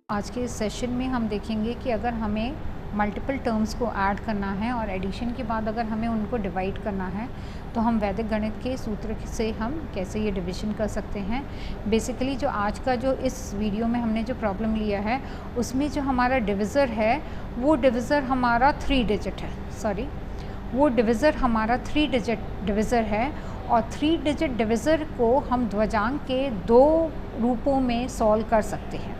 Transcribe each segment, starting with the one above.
आज के इस सेशन में हम देखेंगे कि अगर हमें मल्टीपल टर्म्स को ऐड करना है और एडिशन के बाद अगर हमें उनको डिवाइड करना है तो हम वैदिक गणित के सूत्र से हम कैसे ये डिवीज़न कर सकते हैं। बेसिकली जो आज का जो इस वीडियो में हमने जो प्रॉब्लम लिया है उसमें जो हमारा डिविज़र है वो डिविज़र हमारा 3 डिजिट है, वो डिविज़र हमारा 3 डिजिट डिविज़र है और 3 डिजिट डिविज़र को हम ध्वजांक के 2 रूपों में सॉल्व कर सकते हैं।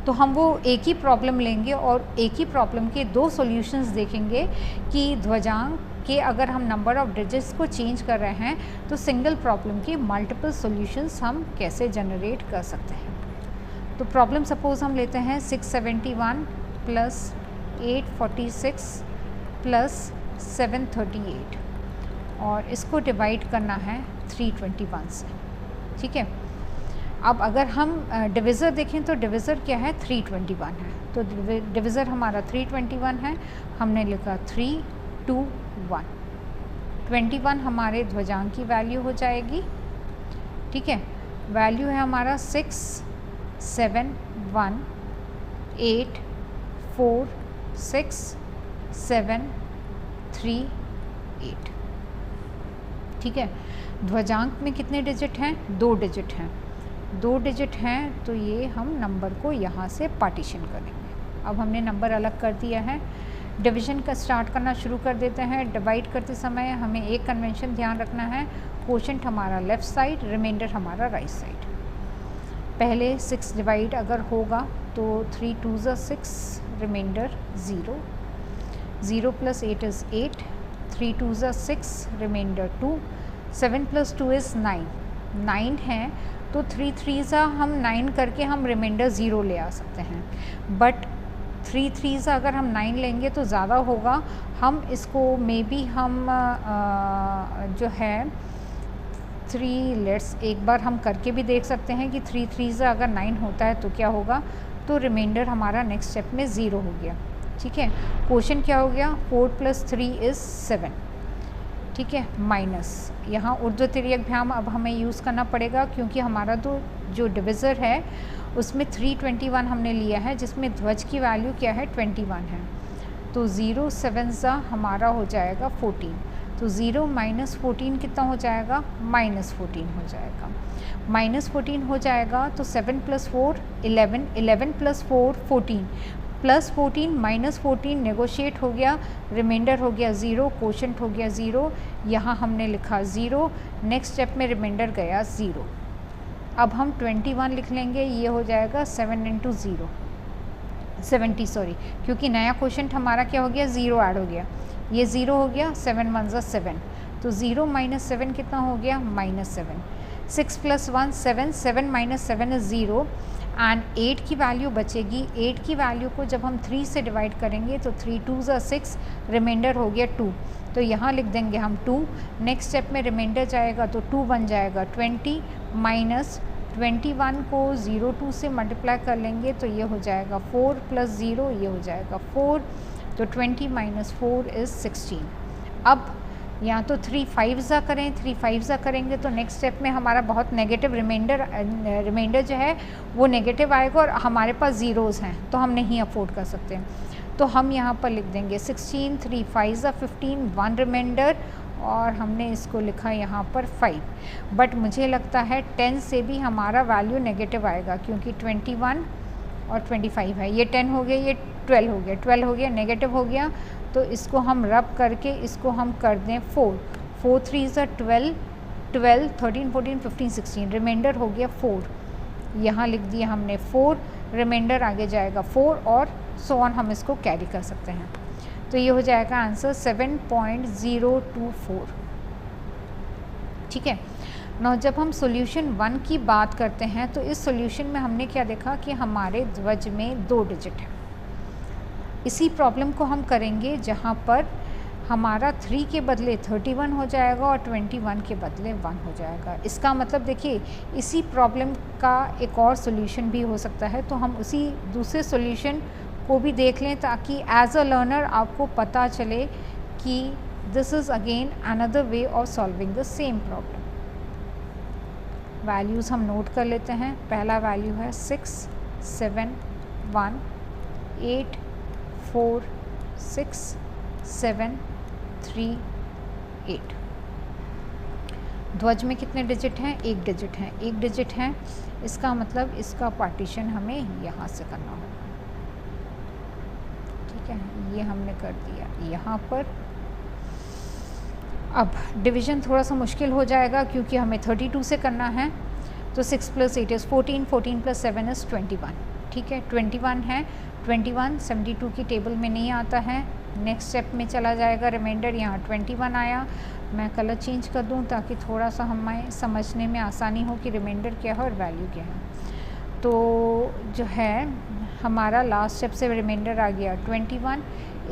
तो हम वो एक ही प्रॉब्लम लेंगे और एक ही प्रॉब्लम के 2 सॉल्यूशंस देखेंगे कि ध्वजांक के अगर हम नंबर ऑफ़ डिजिट्स को चेंज कर रहे हैं तो सिंगल प्रॉब्लम के मल्टीपल सॉल्यूशंस हम कैसे जनरेट कर सकते हैं। तो प्रॉब्लम सपोज हम लेते हैं 671 प्लस 846 प्लस 738 और इसको डिवाइड करना है 321 से, ठीक है। अब अगर हम डिविज़र देखें तो डिविज़र क्या है 321 है, तो डिविज़र हमारा 321 है, हमने लिखा 3 2 1। 21 हमारे ध्वजांक की वैल्यू हो जाएगी, ठीक है। वैल्यू है हमारा 6 7 1 8 4 6 7 3 8, ठीक है। ध्वजांक में कितने डिजिट हैं? 2 डिजिट हैं, 2 डिजिट हैं, तो ये हम नंबर को यहाँ से पार्टीशन करेंगे। अब हमने नंबर अलग कर दिया है, डिवीज़न का स्टार्ट करना शुरू कर देते हैं। डिवाइड करते समय हमें एक कन्वेंशन ध्यान रखना है, कोशेंट हमारा लेफ़्ट साइड, रिमाइंडर हमारा राइट साइड। पहले 6 डिवाइड अगर होगा तो 3 2 6, रिमाइंडर 0, 0 + 8 = 8, 3 2 6, रिमाइंडर 2, 7 + 2 = 9, 9 है तो 3 3 हम 9 करके हम रिमाइंडर 0 ले आ सकते हैं, बट 3 3 अगर हम 9 लेंगे तो ज़्यादा होगा। हम इसको मे बी हम जो है 3 लेट्स एक बार हम करके भी देख सकते हैं कि 3 3 अगर 9 होता है तो क्या होगा, तो रिमाइंडर हमारा नेक्स्ट स्टेप में 0 हो गया, ठीक है। क्वेश्चन क्या हो गया, 4 + 3 = 7, ठीक है, माइनस यहाँ ऊर्ध्व तिर्यक अब हमें यूज़ करना पड़ेगा क्योंकि हमारा तो जो डिविज़र है उसमें 321 हमने लिया है जिसमें ध्वज की वैल्यू क्या है 21 है, तो 0 7 हमारा हो जाएगा 14, तो 0 - 14 कितना हो जाएगा, -14 हो जाएगा। -14 हो जाएगा तो 7 + 4 11, 11 + 4 14, +14 -14 नेगोशिएट हो गया, रिमाइंडर हो गया 0, कोशेंट हो गया 0, यहाँ हमने लिखा 0, नेक्स्ट स्टेप में रिमाइंडर गया 0। अब हम 21 लिख लेंगे, ये हो जाएगा 7 × 0 70, सॉरी, क्योंकि नया कोशेंट हमारा क्या हो गया 0 ऐड हो गया, ये 0 हो गया, 7 1 7, तो 0 - 7 कितना हो गया -7, 6 + 1 7, 7 - 7 = 0 एंड 8 की वैल्यू बचेगी। 8 की वैल्यू को जब हम 3 से डिवाइड करेंगे तो 3 2 6, रिमाइंडर हो गया 2, तो यहाँ लिख देंगे हम 2। नेक्स्ट स्टेप में रिमाइंडर जाएगा तो 2 बन जाएगा 20, माइनस 21 को 0 2 से मल्टीप्लाई कर लेंगे तो ये हो जाएगा 4 + 0, ये हो जाएगा 4, तो 20 - 4 = 16। अब या तो 3 5 करें, 3 5 करेंगे तो नेक्स्ट स्टेप में हमारा बहुत नेगेटिव रिमाइंडर जो है वो नेगेटिव आएगा और हमारे पास ज़ीरोज़ हैं तो हम नहीं अफोर्ड कर सकते, तो हम यहाँ पर लिख देंगे 16, 3 5 15, 1 रिमाइंडर और हमने इसको लिखा यहाँ पर 5, बट मुझे लगता है 10 से भी हमारा वैल्यू नेगेटिव आएगा क्योंकि 21 और 25 है, ये 10 हो गया, ये 12 हो गया, 12 हो गया, नेगेटिव हो गया, तो इसको हम रब करके इसको हम कर दें 4, 4 3 12, 12 13 14 15 16, रिमाइंडर हो गया 4, यहाँ लिख दिया हमने 4, रिमाइंडर आगे जाएगा 4 और सो ऑन, हम इसको कैरी कर सकते हैं, तो ये हो जाएगा आंसर 7.024, ठीक है ना। जब हम सॉल्यूशन 1 की बात करते हैं तो इस सॉल्यूशन में हमने क्या देखा कि हमारे ध्वज में 2 डिजिट है। इसी प्रॉब्लम को हम करेंगे जहाँ पर हमारा 3 के बदले 31 हो जाएगा और 21 के बदले 1 हो जाएगा। इसका मतलब देखिए इसी प्रॉब्लम का एक और सॉल्यूशन भी हो सकता है, तो हम उसी दूसरे सॉल्यूशन को भी देख लें ताकि एज अ लर्नर आपको पता चले कि this is again another way of solving the same problem. Values हम नोट कर लेते हैं। पहला वैल्यू है 6 7 1 8 4 6 7 3 8। ध्वज में कितने डिजिट हैं? एक डिजिट हैं, एक डिजिट हैं। इसका मतलब इसका पार्टीशन हमें यहाँ से करना होगा, ठीक है। ये हमने कर दिया यहाँ पर। अब डिवीज़न थोड़ा सा मुश्किल हो जाएगा क्योंकि हमें 32 से करना है। तो 6 + 8 इज़ 14, 14 + 7 इज़ 21, ठीक है। 21 है, 21 72 की टेबल में नहीं आता है। नेक्स्ट स्टेप में चला जाएगा रिमाइंडर। यहाँ 21 आया। मैं कलर चेंज कर दूँ ताकि थोड़ा सा हमें समझने में आसानी हो कि रिमाइंडर क्या है और वैल्यू क्या है। तो जो है हमारा लास्ट स्टेप से रिमाइंडर आ गया 21।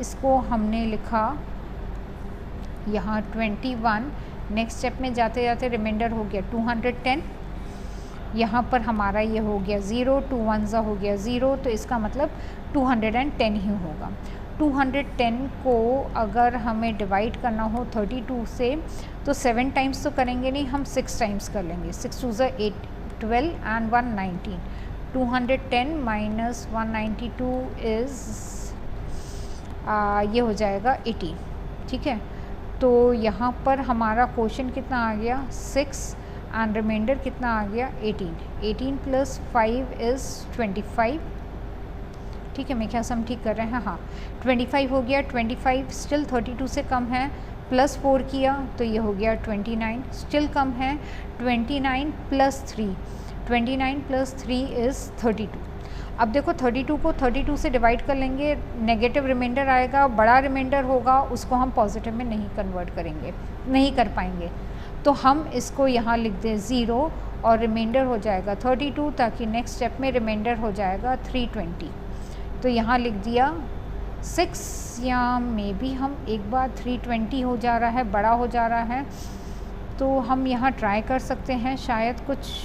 इसको हमने लिखा यहाँ 21। नेक्स्ट स्टेप में जाते जाते रिमाइंडर हो गया 210। यहाँ पर हमारा ये हो गया 0, 2 1 हो गया 0, तो इसका मतलब 210 ही होगा। 210 को अगर हमें डिवाइड करना हो 32 से तो 7 टाइम्स तो करेंगे नहीं, हम 6 टाइम्स कर लेंगे। 6 2 ज़ा 8, 12 एंड 1 19। 210 माइनस 192 इज़ ये हो जाएगा 80, ठीक है। तो यहाँ पर हमारा क्वेश्चन कितना आ गया 6 एंड रिमाइंडर कितना आ गया 18। 18 + 5 इज़ 25, ठीक है। मैं क्या सम ठीक कर रहे हैं? हाँ 25 हो गया। 25 स्टिल 32 से कम है, +4 किया तो ये हो गया 29, स्टिल कम है। 29 + 3, 29 + 3 इज़ 32। अब देखो 32 को 32 से डिवाइड कर लेंगे, नेगेटिव रिमाइंडर आएगा, बड़ा रिमाइंडर होगा, उसको हम पॉजिटिव में नहीं कन्वर्ट करेंगे, नहीं कर पाएंगे। तो हम इसको यहाँ लिख दें 0 और रिमाइंडर हो जाएगा 32, ताकि नेक्स्ट स्टेप में रिमाइंडर हो जाएगा 320। तो यहाँ लिख दिया 6, या मे बी हम एक बार 320 हो जा रहा है, बड़ा हो जा रहा है, तो हम यहाँ ट्राई कर सकते हैं शायद कुछ।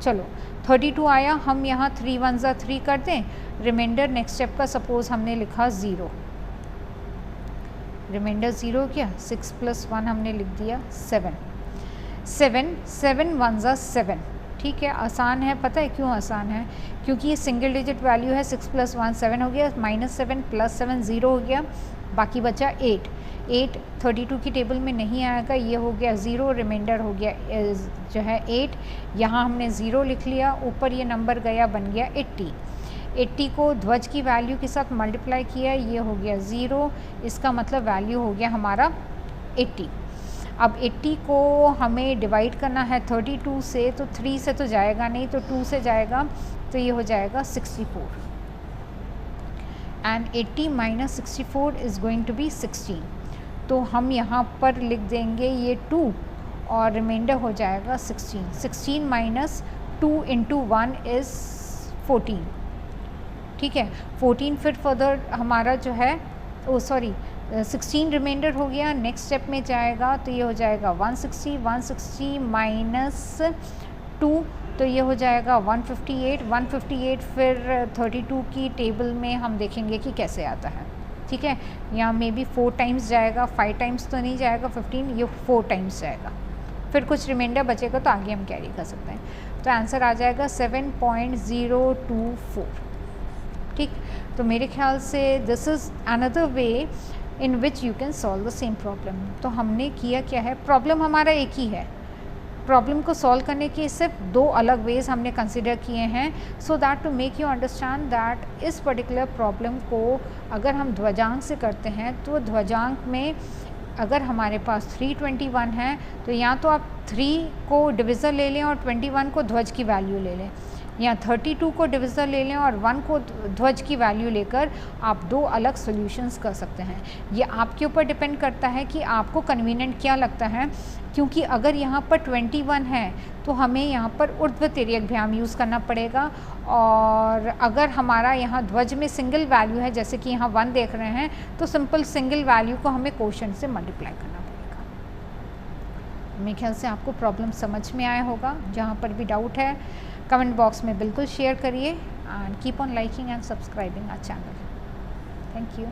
चलो 32 आया, हम यहाँ 3 1 ज़ा 3 कर दें। रिमाइंडर नेक्स्ट स्टेप का सपोज़ हमने लिखा 0, रिमाइंडर 0 क्या, 6 + 1 हमने लिख दिया 7। 7 1 ज़ा 7, ठीक है। आसान है, पता है क्यों आसान है? क्योंकि ये सिंगल डिजिट वैल्यू है। 6 + 1 7 हो गया, -7 + 7 0 हो गया, बाकी बचा 8। 8 32 की टेबल में नहीं आएगा, ये हो गया 0, रिमाइंडर हो गया जो है 8। यहाँ हमने 0 लिख लिया, ऊपर ये नंबर गया, बन गया 80। 80 को ध्वज की वैल्यू के साथ मल्टीप्लाई किया, ये हो गया 0, इसका मतलब वैल्यू हो गया हमारा 80। अब 80 को हमें डिवाइड करना है 32 से, तो 3 से तो जाएगा नहीं, तो 2 से जाएगा, तो ये हो जाएगा 64। And 80 - 64 is going to be 16। तो हम यहाँ पर लिख देंगे ये 2 और रिमाइंडर हो जाएगा 16। 16 - 2 × 1 इज़ 14, ठीक है। 14 फिर फर्दर हमारा जो है 16 रिमाइंडर हो गया। नेक्स्ट स्टेप में जाएगा तो ये हो जाएगा 160, 160 - 2, तो ये हो जाएगा 158। 158 फिर 32 की टेबल में हम देखेंगे कि कैसे आता है, ठीक है। यहाँ मे बी 4 टाइम्स जाएगा, 5 टाइम्स तो नहीं जाएगा 15, ये 4 टाइम्स जाएगा। फिर कुछ रिमाइंडर बचेगा तो आगे हम कैरी कर सकते हैं। तो आंसर आ जाएगा 7.024, ठीक। तो मेरे ख्याल से this is another way in which you can solve the same problem. तो हमने किया क्या है, प्रॉब्लम हमारा एक ही है, प्रॉब्लम को सॉल्व करने के सिर्फ 2 अलग वेज हमने कंसिडर किए हैं, so that to make you understand that इस पर्टिकुलर प्रॉब्लम को अगर हम ध्वजांक से करते हैं तो ध्वजांक में अगर हमारे पास 321 है तो या तो आप 3 को डिविज़र ले लें और 21 को ध्वज की वैल्यू ले लें, या 32 को डिविज़र ले लें और 1 को ध्वज की वैल्यू लेकर आप 2 अलग सॉल्यूशंस कर सकते हैं। ये आपके ऊपर डिपेंड करता है कि आपको कन्वीनियंट क्या लगता है, क्योंकि अगर यहाँ पर 21 है तो हमें यहाँ पर ऊर्ध्व तिर्यक भ्याम यूज़ करना पड़ेगा, और अगर हमारा यहाँ ध्वज में सिंगल वैल्यू है, जैसे कि यहाँ 1 देख रहे हैं, तो सिंपल सिंगल वैल्यू को हमें क्वोशंट से मल्टीप्लाई करना पड़ेगा। मेरे ख्याल से आपको प्रॉब्लम समझ में आया होगा। जहाँ पर भी डाउट है कमेंट बॉक्स में बिल्कुल शेयर करिए, and keep on liking and subscribing our channel. Thank you.